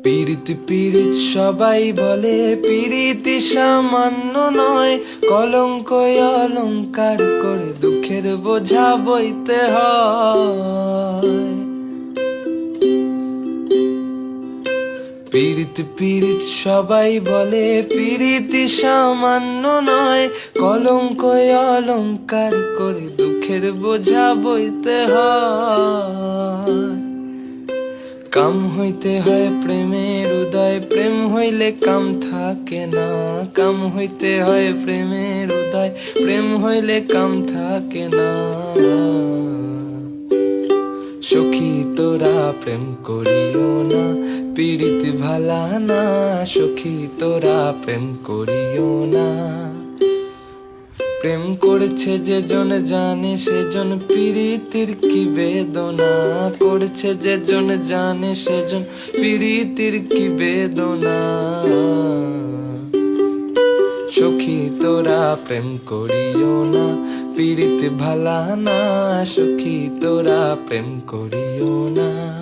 পীড়িত পীড়িত সবাই বলে, পীড়িতি সামান্য নয়, কলঙ্ক অলঙ্কার করে দুঃখের বোঝা বইতে হয়। পীড়িত পীড়িত সবাই বলে, পীড়িতি সামান্য নয়, কলঙ্ক অলঙ্কার করে দুঃখের বোঝা বইতে হয়। কাম হইতে হয় প্রেমের উদয়, প্রেম হইলে কাম থাকে না। কাম হইতে হয় প্রেমের উদয়, প্রেম হইলে কাম থাকে না। সখী তোরা প্রেম করিও না, পীড়িত ভালা না। সখী তোরা প্রেম করিও না। প্রেম করেছে যে জন জানে, সেজন পীড়িতির কি বেদনা। করেছে যে জন জানে, সেজন পীড়িতির কি বেদনা। সখী তোরা প্রেম করিও না, পীড়িত ভালা না। সখী তোরা প্রেম করিও না।